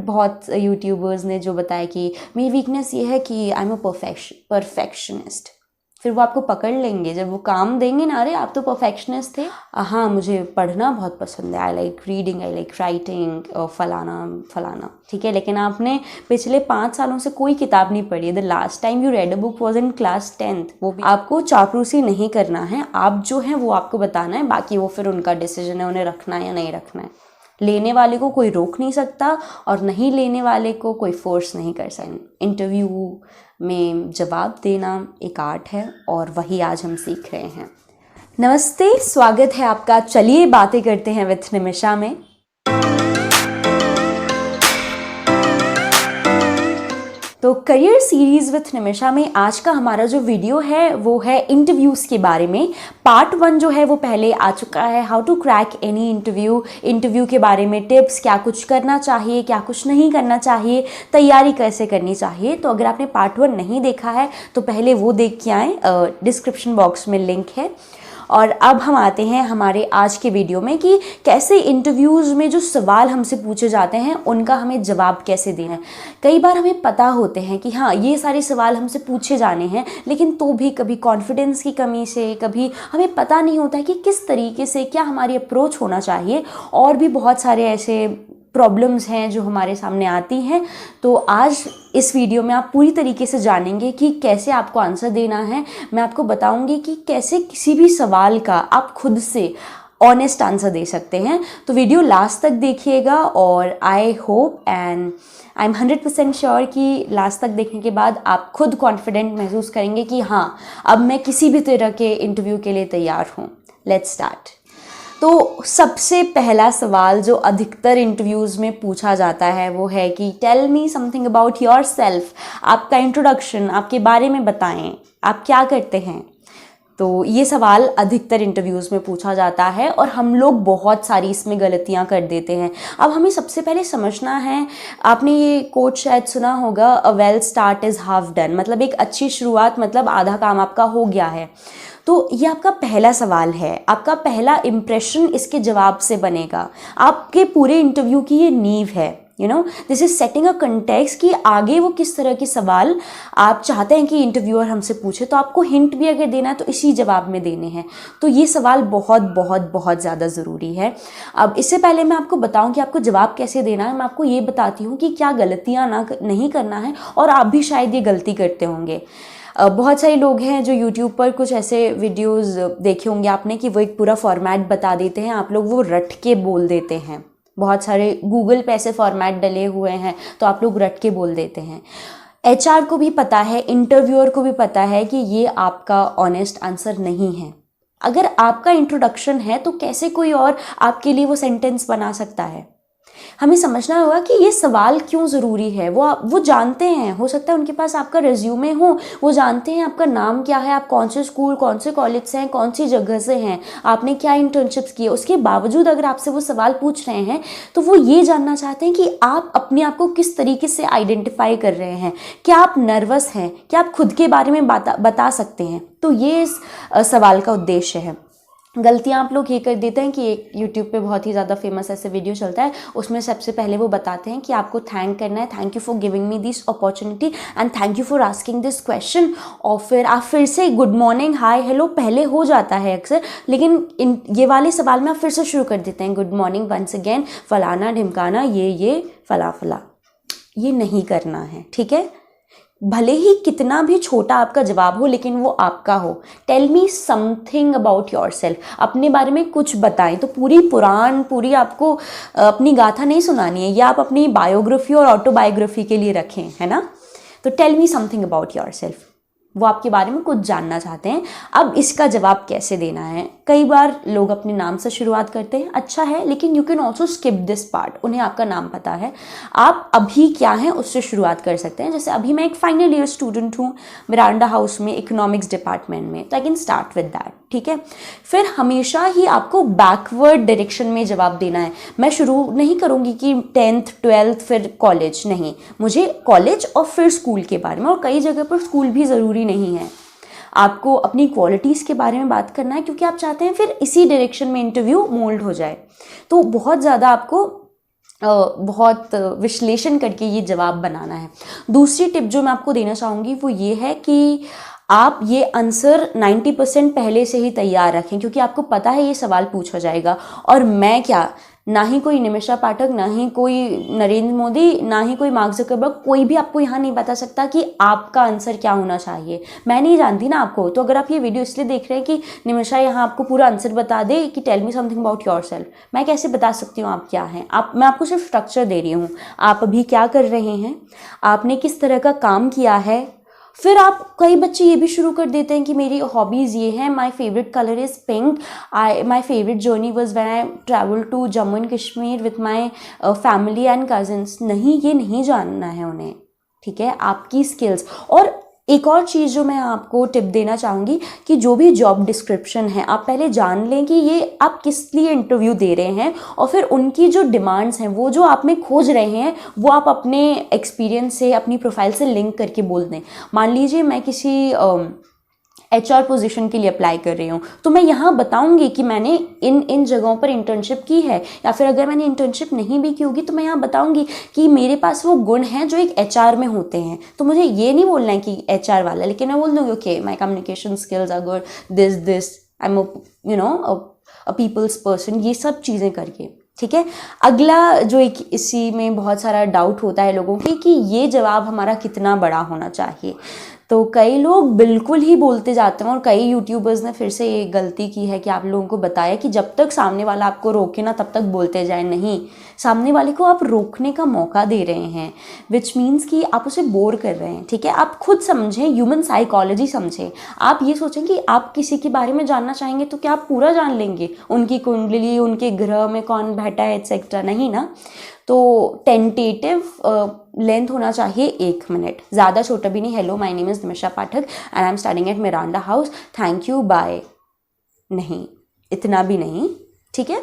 बहुत यूट्यूबर्स ने जो बताया कि मेरी वीकनेस ये है कि आई एम अ परफेक्शनिस्ट, फिर वो आपको पकड़ लेंगे जब वो काम देंगे ना, अरे आप तो परफेक्शनिस्ट थे। हाँ, मुझे पढ़ना बहुत पसंद है, I like reading, I like writing, फलाना फलाना, ठीक है, लेकिन आपने पिछले 5 सालों से कोई किताब नहीं पढ़ी। The last time you read a book was in class 10th। वो भी आपको चापलूसी नहीं करना है, आप जो है वो आपको बताना है, बाकी वो फिर उनका डिसीजन है उन्हें रखना है या नहीं रखना है। लेने वाले को कोई रोक नहीं सकता और नहीं लेने वाले को कोई फोर्स नहीं कर सकता। इंटरव्यू में जवाब देना एक आर्ट है और वही आज हम सीख रहे हैं। नमस्ते, स्वागत है आपका चलिए बातें करते हैं विथ निमिषा में। तो करियर सीरीज़ विथ निमिषा में आज का हमारा जो वीडियो है वो है इंटरव्यूज़ के बारे में। पार्ट 1 जो है वो पहले आ चुका है, how to crack any interview के बारे में टिप्स, क्या कुछ करना चाहिए, क्या कुछ नहीं करना चाहिए, तैयारी कैसे करनी चाहिए। तो अगर आपने पार्ट 1 नहीं देखा है तो पहले वो देख के आएँ, डिस्क्रिप्शन बॉक्स में लिंक है। और अब हम आते हैं हमारे आज के वीडियो में कि कैसे इंटरव्यूज़ में जो सवाल हमसे पूछे जाते हैं उनका हमें जवाब कैसे देना है। कई बार हमें पता होते हैं कि हाँ ये सारे सवाल हमसे पूछे जाने हैं, लेकिन तो भी कभी कॉन्फिडेंस की कमी से, कभी हमें पता नहीं होता है कि किस तरीके से क्या हमारी अप्रोच होना चाहिए, और भी बहुत सारे ऐसे प्रॉब्लम्स हैं जो हमारे सामने आती हैं। तो आज इस वीडियो में आप पूरी तरीके से जानेंगे कि कैसे आपको आंसर देना है। मैं आपको बताऊंगी कि कैसे किसी भी सवाल का आप खुद से ऑनेस्ट आंसर दे सकते हैं। तो वीडियो लास्ट तक देखिएगा और I hope and I M 100% sure कि लास्ट तक देखने के बाद आप खुद कॉन्फिडेंट महसूस करेंगे कि हाँ अब मैं किसी भी तरह के इंटरव्यू के लिए तैयार हूँ। Let's start. तो सबसे पहला सवाल जो अधिकतर इंटरव्यूज़ में पूछा जाता है वो है कि tell me something about yourself. आपका इंट्रोडक्शन, आपके बारे में बताएं, आप क्या करते हैं। तो ये सवाल अधिकतर इंटरव्यूज़ में पूछा जाता है और हम लोग बहुत सारी इसमें गलतियां कर देते हैं। अब हमें सबसे पहले समझना है, आपने ये कोट शायद सुना होगा, a well start is half done, मतलब एक अच्छी शुरुआत मतलब आधा काम आपका हो गया है। तो ये आपका पहला सवाल है, आपका पहला इम्प्रेशन इसके जवाब से बनेगा। आपके पूरे इंटरव्यू की ये नींव है। This is setting a context कि आगे वो किस तरह के सवाल आप चाहते हैं कि इंटरव्यूअर हमसे पूछे। तो आपको हिंट भी अगर देना है तो इसी जवाब में देने हैं। तो ये सवाल बहुत बहुत बहुत ज़्यादा ज़रूरी है। अब इससे पहले मैं आपको बताऊं कि आपको जवाब कैसे देना है, मैं आपको ये बताती हूँ कि क्या गलतियाँ नहीं करना है, और आप भी शायद ये गलती करते होंगे। बहुत सारे लोग हैं जो YouTube पर कुछ ऐसे वीडियोस देखे होंगे आपने कि वो एक पूरा फॉर्मेट बता देते हैं, आप लोग वो रट के बोल देते हैं। बहुत सारे गूगल पे ऐसे फॉर्मेट डले हुए हैं तो आप लोग रट के बोल देते हैं। HR को भी पता है, इंटरव्यूअर को भी पता है कि ये आपका ऑनेस्ट आंसर नहीं है। अगर आपका इंट्रोडक्शन है तो कैसे कोई और आपके लिए वो सेंटेंस बना सकता है। हमें समझना होगा कि ये सवाल क्यों ज़रूरी है। वो जानते हैं, हो सकता है उनके पास आपका रिज्यूमे हो, वो जानते हैं आपका नाम क्या है, आप कौन से स्कूल, कौन से कॉलेज से हैं, कौन सी जगह से हैं, आपने क्या इंटर्नशिप्स की है। उसके बावजूद अगर आपसे वो सवाल पूछ रहे हैं तो वो ये जानना चाहते हैं कि आप अपने आप को किस तरीके से आइडेंटिफाई कर रहे हैं। क्या आप नर्वस हैं, क्या आप खुद के बारे में बता सकते हैं। तो ये इस सवाल का उद्देश्य है। गलतियाँ आप लोग ये कर देते हैं कि एक YouTube पे बहुत ही ज़्यादा फेमस ऐसे वीडियो चलता है, उसमें सबसे पहले वो बताते हैं कि आपको थैंक करना है, thank you for giving me this opportunity and thank you for asking this question. और फिर आप फिर से गुड मॉर्निंग, हाय, हेलो पहले हो जाता है अक्सर, लेकिन ये वाले सवाल में आप फिर से शुरू कर देते हैं गुड मॉर्निंग वंस अगेन, फलाना ढिमकाना, ये फला फला। ये नहीं करना है, ठीक है। भले ही कितना भी छोटा आपका जवाब हो लेकिन वो आपका हो। Tell me something about yourself, अपने बारे में कुछ बताएं। तो पूरी आपको अपनी गाथा नहीं सुनानी है, या आप अपनी बायोग्राफी और ऑटोबायोग्राफी के लिए रखें, है ना। तो tell me something about yourself, वो आपके बारे में कुछ जानना चाहते हैं। अब इसका जवाब कैसे देना है। कई बार लोग अपने नाम से शुरुआत करते हैं, अच्छा है, लेकिन you can also skip this part. उन्हें आपका नाम पता है, आप अभी क्या हैं उससे शुरुआत कर सकते हैं। जैसे अभी मैं एक फाइनल ईयर स्टूडेंट हूँ मिरांडा हाउस में, इकोनॉमिक्स डिपार्टमेंट में, तो I can start with that, ठीक है। फिर हमेशा ही आपको बैकवर्ड डायरेक्शन में जवाब देना है। मैं शुरू नहीं करूँगी कि 10th 12th फिर कॉलेज, नहीं, मुझे कॉलेज और फिर स्कूल के बारे में, और कई जगह पर स्कूल भी ज़रूरी नहीं है। आपको अपनी क्वालिटीज़ के बारे में बात करना है, क्योंकि आप चाहते हैं फिर इसी डायरेक्शन में इंटरव्यू मोल्ड हो जाए। तो बहुत ज़्यादा आपको बहुत विश्लेषण करके ये जवाब बनाना है। दूसरी टिप जो मैं आपको देना चाहूँगी वो ये है कि आप ये आंसर 90% पहले से ही तैयार रखें, क्योंकि आपको पता है ये सवाल पूछा जाएगा। और मैं क्या, ना ही कोई निमिषा पाठक, ना ही कोई नरेंद्र मोदी, ना ही कोई मार्क जुकरबर्ग, कोई भी आपको यहाँ नहीं बता सकता कि आपका आंसर क्या होना चाहिए। मैं नहीं जानती ना आपको, तो अगर आप ये वीडियो इसलिए देख रहे हैं कि निमिषा यहाँ आपको पूरा आंसर बता दे कि tell me something about yourself, मैं कैसे बता सकती हूँ आप क्या हैं। मैं आपको सिर्फ स्ट्रक्चर दे रही हूँ, आप अभी क्या कर रहे हैं, आपने किस तरह का काम किया है। फिर आप, कई बच्चे ये भी शुरू कर देते हैं कि मेरी हॉबीज़ ये हैं, my favourite colour is pink, my favourite journey was when I travel to Jammu and Kashmir with my family and cousins. नहीं, ये नहीं जानना है उन्हें, ठीक है। आपकी स्किल्स, और एक और चीज़ जो मैं आपको टिप देना चाहूँगी कि जो भी जॉब डिस्क्रिप्शन है आप पहले जान लें कि ये आप किस लिए इंटरव्यू दे रहे हैं, और फिर उनकी जो डिमांड्स हैं, वो जो आप में खोज रहे हैं, वो आप अपने एक्सपीरियंस से, अपनी प्रोफाइल से लिंक करके बोल दें। मान लीजिए मैं किसी HR पोजीशन के लिए अप्लाई कर रही हूँ, तो मैं यहाँ बताऊँगी कि मैंने इन जगहों पर इंटर्नशिप की है, या फिर अगर मैंने इंटर्नशिप नहीं भी की होगी तो मैं यहाँ बताऊँगी कि मेरे पास वो गुण हैं जो एक HR में होते हैं। तो मुझे ये नहीं बोलना है कि HR वाला, लेकिन मैं बोल दूँगी okay my communication skills are good, this I am a people's person, ये सब चीज़ें करके, ठीक है। अगला जो एक इसी में बहुत सारा डाउट होता है लोगों की कि ये जवाब हमारा कितना बड़ा होना चाहिए। तो कई लोग बिल्कुल ही बोलते जाते हैं, और कई यूट्यूबर्स ने फिर से ये गलती की है कि आप लोगों को बताया कि जब तक सामने वाला आपको रोके ना तब तक बोलते जाए। नहीं, सामने वाले को आप रोकने का मौका दे रहे हैं, विच मीन्स कि आप उसे बोर कर रहे हैं, ठीक है। आप खुद समझें, ह्यूमन साइकोलॉजी समझें। आप ये सोचें कि आप किसी के बारे में जानना चाहेंगे तो क्या आप पूरा जान लेंगे, उनकी कुंडली, उनके ग्रह में कौन बैठा है, एक्सेट्रा, नहीं ना। तो टेंटेटिव लेंथ होना चाहिए 1 मिनट, ज़्यादा छोटा भी नहीं। Hello, my name is Nimisha Pathak and I am studying at Miranda House, thank you, bye, नहीं, इतना भी नहीं, ठीक है।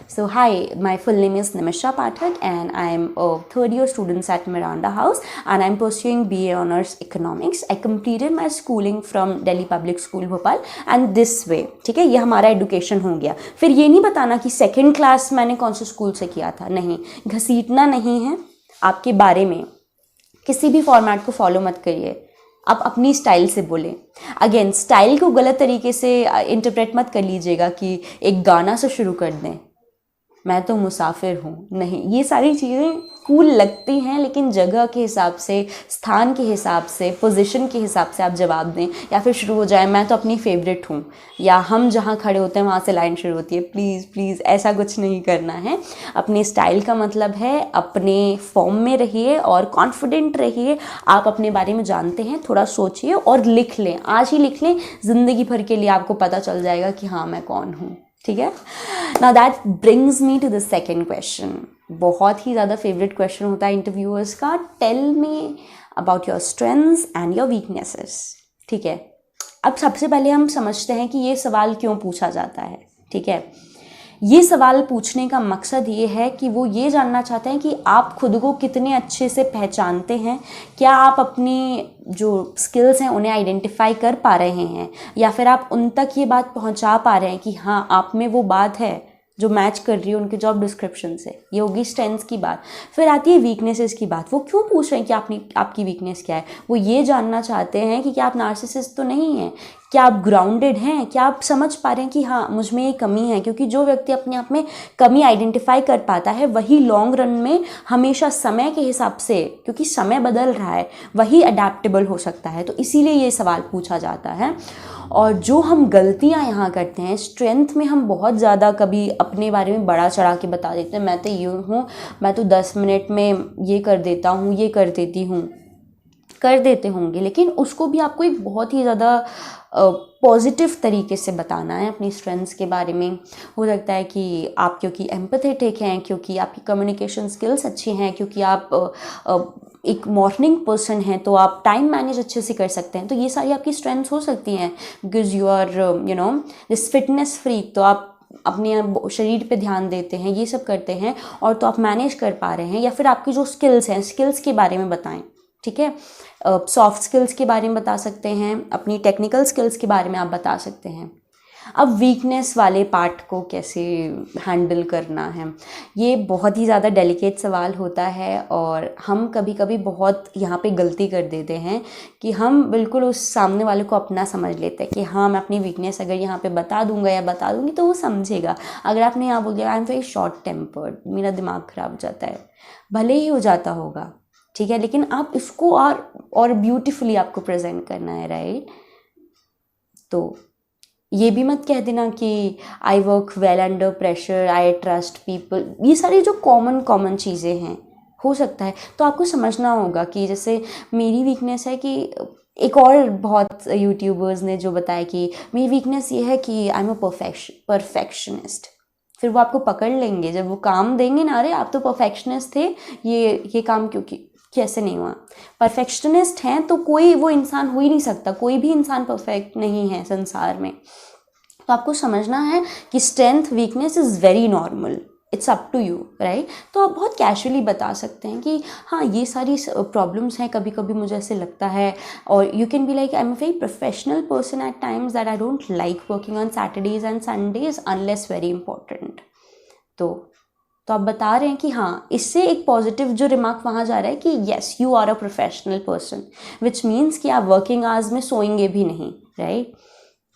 So hi, my full name is Nimisha Pathak and I am a third year student at Miranda House and I am pursuing BA Honours Economics. I completed my schooling from Delhi Public School Bhopal and this way, ठीक है। ये हमारा education हो गया। फिर ये नहीं बताना कि 2nd क्लास मैंने कौन से स्कूल से किया था, नहीं, घसीटना नहीं है आपके बारे में। किसी भी फॉर्मेट को फॉलो मत करिए, आप अपनी स्टाइल से बोलें। अगेन, स्टाइल को गलत तरीके से इंटरप्रेट मत कर लीजिएगा कि एक गाना से शुरू कर दें, मैं तो मुसाफिर हूँ, नहीं। ये सारी चीज़ें कूल लगती हैं, लेकिन जगह के हिसाब से, स्थान के हिसाब से, पोजीशन के हिसाब से आप जवाब दें, या फिर शुरू हो जाए मैं तो अपनी फेवरेट हूँ, या हम जहाँ खड़े होते हैं वहाँ से लाइन शुरू होती है। प्लीज़ प्लीज़ ऐसा कुछ नहीं करना है। अपने स्टाइल का मतलब है अपने फॉर्म में रहिए और कॉन्फिडेंट रहिए। आप अपने बारे में जानते हैं, थोड़ा सोचिए और लिख लें, आज ही लिख लें, ज़िंदगी भर के लिए आपको पता चल जाएगा कि हाँ मैं कौन हूँ, ठीक है। Now that brings me to the second question. बहुत ही ज़्यादा फेवरेट क्वेश्चन होता है इंटरव्यूअर्स का, tell me about your strengths and your weaknesses, ठीक है। अब सबसे पहले हम समझते हैं कि ये सवाल क्यों पूछा जाता है, ठीक है। ये सवाल पूछने का मकसद ये है कि वो ये जानना चाहते हैं कि आप खुद को कितने अच्छे से पहचानते हैं, क्या आप अपनी जो स्किल्स हैं उन्हें आइडेंटिफाई कर पा रहे हैं, या फिर आप उन तक ये बात पहुंचा पा रहे हैं कि हाँ आप में वो बात है जो मैच कर रही है उनके जॉब डिस्क्रिप्शन से। ये होगी स्ट्रेंथ्स की बात। फिर आती है वीकनेसेस की बात। वो क्यों पूछ रहे हैं कि आपकी वीकनेस क्या है? वो ये जानना चाहते हैं कि क्या आप नार्सिसिस्ट तो नहीं हैं, क्या आप ग्राउंडेड हैं, क्या आप समझ पा रहे हैं कि हाँ मुझ में ये कमी है। क्योंकि जो व्यक्ति अपने आप में कमी आइडेंटिफाई कर पाता है वही लॉन्ग रन में हमेशा समय के हिसाब से, क्योंकि समय बदल रहा है, वही अडेप्टेबल हो सकता है। तो इसीलिए ये सवाल पूछा जाता है। और जो हम गलतियां यहाँ करते हैं, स्ट्रेंथ में हम बहुत ज़्यादा कभी अपने बारे में बड़ा चढ़ा के बता देते हैं, मैं तो ये हूँ, मैं तो 10 मिनट में ये कर देता हूँ, ये कर देती हूँ, कर देते होंगे, लेकिन उसको भी आपको एक बहुत ही ज़्यादा पॉजिटिव तरीके से बताना है अपनी स्ट्रेंथ्स के बारे में। हो सकता है कि आप क्योंकि एम्पैथेटिक हैं, क्योंकि आपकी कम्युनिकेशन स्किल्स अच्छी हैं, क्योंकि आप एक मॉर्निंग पर्सन हैं तो आप टाइम मैनेज अच्छे से कर सकते हैं। तो ये सारी आपकी स्ट्रेंथ्स हो सकती हैं, because you are this fitness freak, तो आप अपने शरीर पे ध्यान देते हैं, ये सब करते हैं और तो आप मैनेज कर पा रहे हैं। या फिर आपकी जो स्किल्स हैं, स्किल्स के बारे में बताएं, ठीक है। सॉफ्ट स्किल्स के बारे में बता सकते हैं, अपनी टेक्निकल स्किल्स के बारे में आप बता सकते हैं। अब वीकनेस वाले पार्ट को कैसे हैंडल करना है, ये बहुत ही ज़्यादा डेलिकेट सवाल होता है और हम कभी कभी बहुत यहाँ पे गलती कर देते हैं कि हम बिल्कुल उस सामने वाले को अपना समझ लेते हैं कि हाँ मैं अपनी वीकनेस अगर यहाँ पे बता दूंगा या बता दूंगी तो वो समझेगा। अगर आपने यहाँ बोल दिया I am very short tempered, मेरा दिमाग ख़राब हो जाता है, भले ही हो जाता होगा, ठीक है, लेकिन आप इसको और ब्यूटीफुली आपको प्रेजेंट करना है, राइट। तो ये भी मत कह देना कि I work well under pressure, I trust people, ये सारी जो कॉमन चीज़ें हैं, हो सकता है तो आपको समझना होगा कि जैसे मेरी वीकनेस है कि एक और बहुत यूट्यूबर्स ने जो बताया कि मेरी वीकनेस ये है कि आई एम अ परफेक्शनिस्ट। फिर वो आपको पकड़ लेंगे जब वो काम देंगे ना, अरे आप तो परफेक्शनिस्ट थे, ये काम क्योंकि कैसे नहीं हुआ। परफेक्शनिस्ट हैं तो कोई वो इंसान हो ही नहीं सकता, कोई भी इंसान परफेक्ट नहीं है संसार में। तो आपको समझना है कि strength weakness is very normal, it's up to you, right. तो आप बहुत कैजुअली बता सकते हैं कि हाँ ये सारी प्रॉब्लम्स हैं, कभी कभी मुझे ऐसे लगता है। और you can be like I am a very professional person at times that I don't like working on Saturdays and Sundays unless very important. तो आप बता रहे हैं कि हाँ, इससे एक पॉजिटिव जो रिमार्क वहाँ जा रहा है कि yes you are a professional person, which means कि आप वर्किंग आवर्स में सोएंगे भी नहीं, राइट।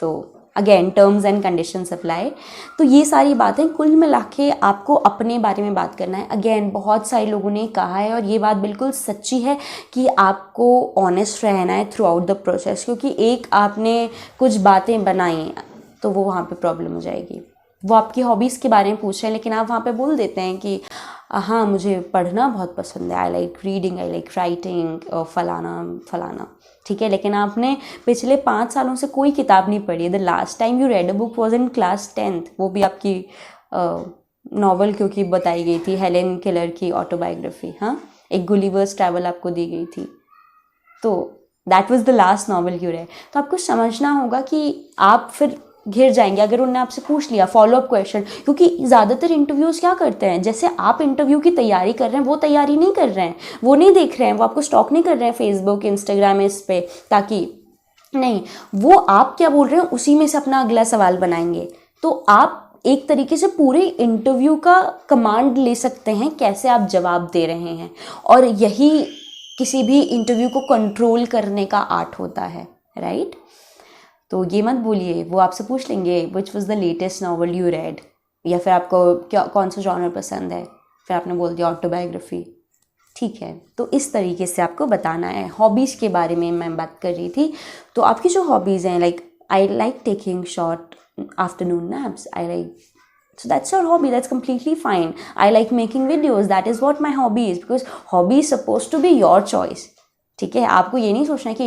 तो again terms and conditions apply. तो ये सारी बातें कुल मिला के आपको अपने बारे में बात करना है। अगेन बहुत सारे लोगों ने कहा है और ये बात बिल्कुल सच्ची है कि आपको ऑनेस्ट रहना है थ्रू आउट द प्रोसेस, क्योंकि एक आपने कुछ बातें बनाई तो वो वहाँ पे प्रॉब्लम हो जाएगी। वो आपकी हॉबीज़ के बारे में पूछ रहे हैं लेकिन आप वहाँ पे बोल देते हैं कि हाँ मुझे पढ़ना बहुत पसंद है, I like reading, I like writing, फलाना, ठीक है, लेकिन आपने पिछले 5 सालों से कोई किताब नहीं पढ़ी। The last time you read a book was in class 10th, वो भी आपकी नॉवल क्योंकि बताई गई थी, हेलेन केलर की ऑटोबायोग्राफी, हाँ, एक गुलिवर्स ट्रैवल आपको दी गई थी, तो that was the last novel you read. तो आपको समझना होगा कि आप फिर घिर जाएंगे अगर उन्होंने आपसे पूछ लिया फॉलो अप क्वेश्चन, क्योंकि ज़्यादातर इंटरव्यूज़ क्या करते हैं, जैसे आप इंटरव्यू की तैयारी कर रहे हैं वो तैयारी नहीं कर रहे हैं, वो नहीं देख रहे हैं, वो आपको स्टॉक नहीं कर रहे हैं फेसबुक इंस्टाग्राम इस पे, ताकि नहीं, वो आप क्या बोल रहे हैं उसी में से अपना अगला सवाल बनाएंगे। तो आप एक तरीके से पूरे इंटरव्यू का कमांड ले सकते हैं कैसे आप जवाब दे रहे हैं, और यही किसी भी इंटरव्यू को कंट्रोल करने का आर्ट होता है, राइट। तो ये मत बोलिए, वो आपसे पूछ लेंगे which was the latest novel you read, या फिर आपको क्या कौन सा जॉनर पसंद है, फिर आपने बोल दिया ऑटोबायोग्राफी, ठीक है। तो इस तरीके से आपको बताना है। हॉबीज़ के बारे में मैं बात कर रही थी, तो आपकी जो हॉबीज़ हैं, like I like taking short afternoon naps, I like, so that's your hobby, that's completely fine. I like making videos, that is what my hobby is, because hobby is supposed to be your choice, ठीक है। आपको ये नहीं सोचना है कि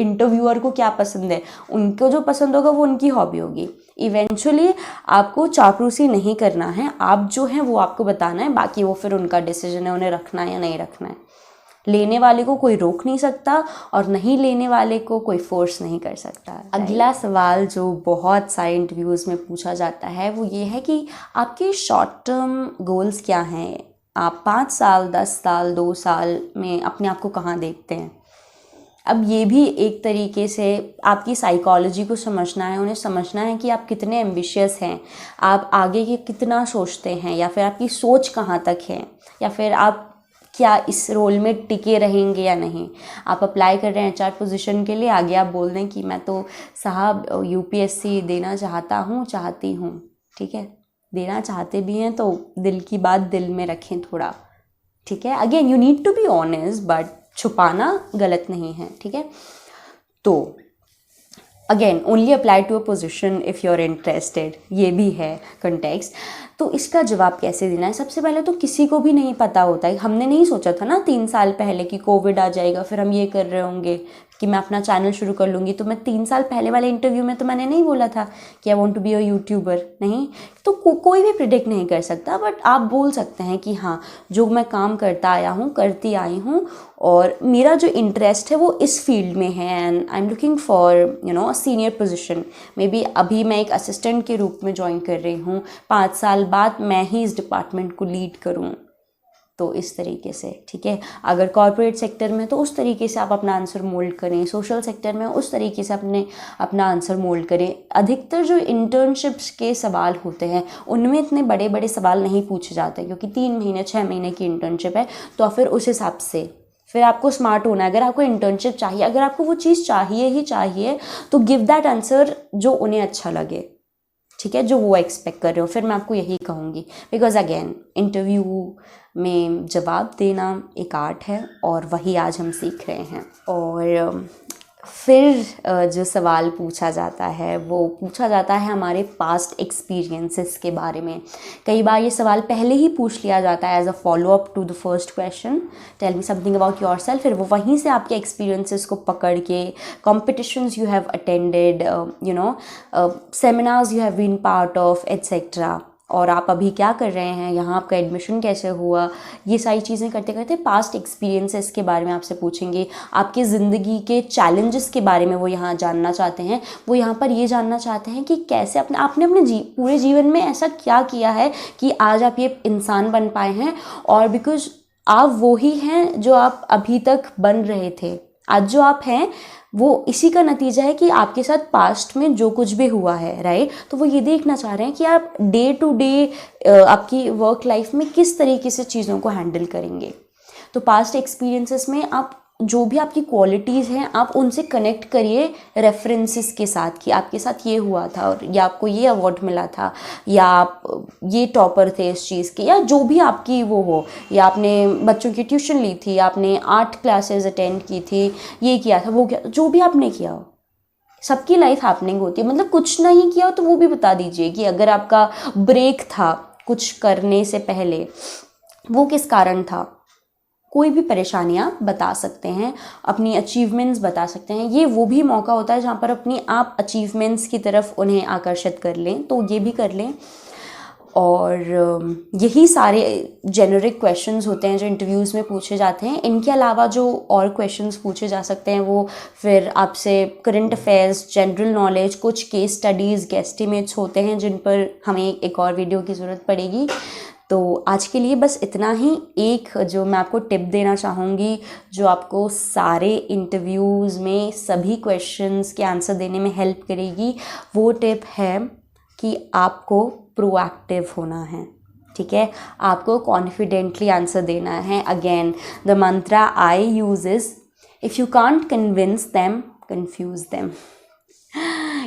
interviewer को क्या पसंद है, उनको जो पसंद होगा वो उनकी हॉबी होगी। इवेंचुअली आपको चापलूसी नहीं करना है, आप जो है वो आपको बताना है, बाकी वो फिर उनका डिसीजन है उन्हें रखना है या नहीं रखना है। लेने वाले को कोई रोक नहीं सकता और नहीं लेने वाले को कोई फोर्स नहीं कर सकता। अगला सवाल जो बहुत सारे इंटरव्यूज़ में पूछा जाता है वो ये है कि आपके शॉर्ट टर्म गोल्स क्या हैं, आप 5 साल, 10 साल, 2 साल में अपने आप को कहाँ देखते हैं। अब ये भी एक तरीके से आपकी साइकोलॉजी को समझना है, उन्हें समझना है कि आप कितने एम्बिशियस हैं, आप आगे के कितना सोचते हैं, या फिर आपकी सोच कहाँ तक है, या फिर आप क्या इस रोल में टिके रहेंगे या नहीं। आप अप्लाई कर रहे हैं एचआर पोजीशन के लिए, आगे आप बोल दें कि मैं तो साहब यूपीएससी देना चाहती हूँ, ठीक है, देना चाहते भी हैं तो दिल की बात दिल में रखें थोड़ा, ठीक है। Again you need to be honest, but छुपाना गलत नहीं है, ठीक है। तो again only apply to a position if you are interested, ये भी है कंटेक्स्ट। तो इसका जवाब कैसे देना है, सबसे पहले तो किसी को भी नहीं पता होता है। हमने नहीं सोचा था ना 3 साल पहले कि कोविड आ जाएगा, फिर हम ये कर रहे होंगे कि मैं अपना चैनल शुरू कर लूँगी। तो मैं 3 साल पहले वाले इंटरव्यू में तो मैंने नहीं बोला था कि I want to be a YouTuber, नहीं। तो कोई भी प्रिडिक्ट नहीं कर सकता, बट आप बोल सकते हैं कि हाँ जो मैं काम करती आई हूँ और मेरा जो इंटरेस्ट है वो इस फील्ड में है, and I am looking for a senior position. May be अभी मैं एक असिस्टेंट के रूप में ज्वाइन कर रही हूँ, 5 साल बाद मैं ही इस डिपार्टमेंट को लीड करूँ, तो इस तरीके से, ठीक है। अगर कॉर्पोरेट सेक्टर में तो उस तरीके से आप अपना आंसर मोल्ड करें, सोशल सेक्टर में उस तरीके से अपना आंसर मोल्ड करें। अधिकतर जो इंटर्नशिप्स के सवाल होते हैं उनमें इतने बड़े बड़े सवाल नहीं पूछे जाते, क्योंकि 3 महीने 6 महीने की इंटर्नशिप है, तो फिर उस हिसाब से फिर आपको स्मार्ट होना है। अगर आपको इंटर्नशिप चाहिए, अगर आपको वो चीज़ चाहिए ही चाहिए, तो गिव दैट आंसर जो उन्हें अच्छा लगे, ठीक है, जो वो एक्सपेक्ट कर रहे हो। फिर मैं आपको यही कहूँगी, बिकॉज अगेन इंटरव्यू में जवाब देना एक आर्ट है और वही आज हम सीख रहे हैं। और फिर जो सवाल पूछा जाता है वो पूछा जाता है हमारे पास्ट एक्सपीरियंसेस के बारे में। कई बार ये सवाल पहले ही पूछ लिया जाता है as a follow up to the first question, tell me something about yourself. फिर वो वहीं से आपके एक्सपीरियंसेस को पकड़ के competitions you have attended, seminars you have been part of etcetera, और आप अभी क्या कर रहे हैं, यहाँ आपका एडमिशन कैसे हुआ, ये सारी चीज़ें करते करते पास्ट एक्सपीरियंसेस के बारे में आपसे पूछेंगे। आपकी ज़िंदगी के चैलेंजेस के बारे में वो यहाँ जानना चाहते हैं। वो यहाँ पर ये जानना चाहते हैं कि कैसे आपने अपने पूरे जीवन में ऐसा क्या किया है कि आज आप ये इंसान बन पाए हैं, और बिकॉज आप वो ही हैं जो आप अभी तक बन रहे थे। आज जो आप हैं वो इसी का नतीजा है कि आपके साथ पास्ट में जो कुछ भी हुआ है, राइट। तो वो ये देखना चाह रहे हैं कि आप डे टू डे आपकी वर्क लाइफ में किस तरीके से चीज़ों को हैंडल करेंगे। तो पास्ट एक्सपीरियंसेस में आप जो भी आपकी क्वालिटीज़ हैं आप उनसे कनेक्ट करिए रेफरेंसेस के साथ कि आपके साथ ये हुआ था, और या आपको ये अवार्ड मिला था, या आप ये टॉपर थे इस चीज़ के, या जो भी आपकी वो हो, या आपने बच्चों की ट्यूशन ली थी, आपने आर्ट क्लासेस अटेंड की थी, ये किया था, वो किया, जो भी आपने किया हो। सबकी लाइफ हैपनिंग होती है, मतलब कुछ नहीं किया हो तो वो भी बता दीजिए कि अगर आपका ब्रेक था कुछ करने से पहले, वो किस कारण था। कोई भी परेशानियाँ बता सकते हैं, अपनी अचीवमेंट्स बता सकते हैं। ये वो भी मौका होता है जहाँ पर अपनी आप अचीवमेंट्स की तरफ उन्हें आकर्षित कर लें, तो ये भी कर लें। और यही सारे जेनरिक क्वेश्चंस होते हैं जो इंटरव्यूज़ में पूछे जाते हैं। इनके अलावा जो और क्वेश्चंस पूछे जा सकते हैं वो फिर आपसे करंट अफेयर्स, जनरल नॉलेज, कुछ केस स्टडीज़, गेस्टिमेट्स होते हैं जिन पर हमें एक और वीडियो की ज़रूरत पड़ेगी। तो आज के लिए बस इतना ही। एक जो मैं आपको टिप देना चाहूँगी जो आपको सारे इंटरव्यूज़ में सभी क्वेश्चंस के आंसर देने में हेल्प करेगी, वो टिप है कि आपको प्रोएक्टिव होना है, ठीक है। आपको कॉन्फिडेंटली आंसर देना है। Again the Mantra I use is, if you can't convince them, confuse them.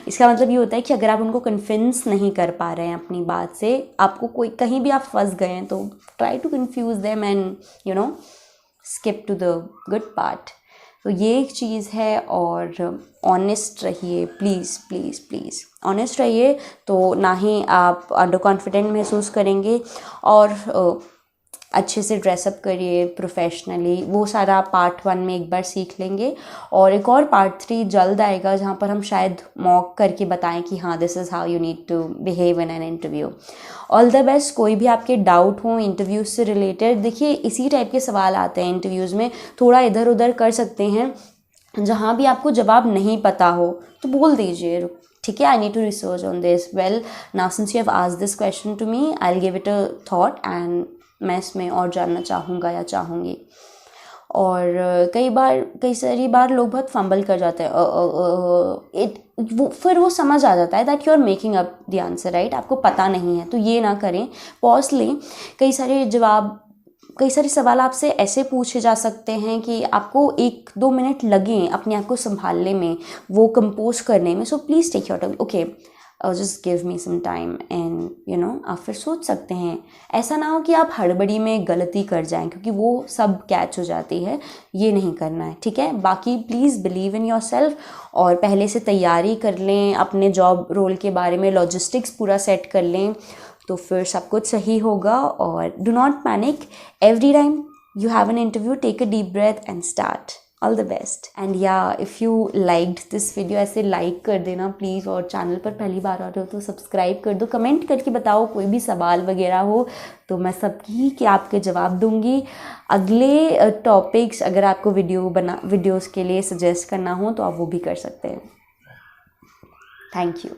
इसका मतलब ये होता है कि अगर आप उनको कन्विंस नहीं कर पा रहे हैं अपनी बात से, आपको कोई कहीं भी आप फंस गए हैं, तो try to confuse them and skip to the good part. तो ये एक चीज़ है। और ऑनेस्ट रहिए, प्लीज़ प्लीज़ प्लीज़ ऑनेस्ट रहिए, तो ना ही आप अंडर कॉन्फिडेंट महसूस करेंगे। और अच्छे से ड्रेसअप करिए प्रोफेशनली, वो सारा पार्ट 1 में एक बार सीख लेंगे। और एक और पार्ट 3 जल्द आएगा जहाँ पर हम शायद मॉक करके बताएं कि हाँ this is how you need to behave in an interview. All the best. कोई भी आपके डाउट हो इंटरव्यूज़ से रिलेटेड, देखिए इसी टाइप के सवाल आते हैं इंटरव्यूज़ में, थोड़ा इधर उधर कर सकते हैं। जहाँ भी आपको जवाब नहीं पता हो तो बोल दीजिए, ठीक है, I need to research on this. Well now since you have asked this question to me, I will give it a thought and मैं इसमें और जानना चाहूँगा या चाहूँगी। और कई सारी बार लोग बहुत फंबल कर जाते हैं, फिर वो समझ आ जाता है that you are making up the answer, right. आपको पता नहीं है तो ये ना करें, पॉज लें। कई सारे सवाल आपसे ऐसे पूछे जा सकते हैं कि आपको 1-2 मिनट लगें अपने आप को संभालने में, वो कंपोज करने में। So please take your time, okay, just give me some time and आप फिर सोच सकते हैं। ऐसा ना हो कि आप हड़बड़ी में गलती कर जाएं, क्योंकि वो सब कैच हो जाती है, ये नहीं करना है, ठीक है। बाकी please believe in your self और पहले से तैयारी कर लें, अपने जॉब रोल के बारे में लॉजिस्टिक्स पूरा सेट कर लें, तो फिर सब कुछ सही होगा। और do not panic, every time you have an interview, take a deep breath and start. All the best. And yeah, if you liked this video, ऐसे like कर देना प्लीज़, और चैनल पर पहली बार आ रहे हो तो सब्सक्राइब कर दो। कमेंट करके बताओ कोई भी सवाल वगैरह हो तो मैं सबकी के आपके जवाब दूंगी। अगले टॉपिक्स अगर आपको वीडियोज़ के लिए सजेस्ट करना हो तो आप वो भी कर सकते हैं। Thank you.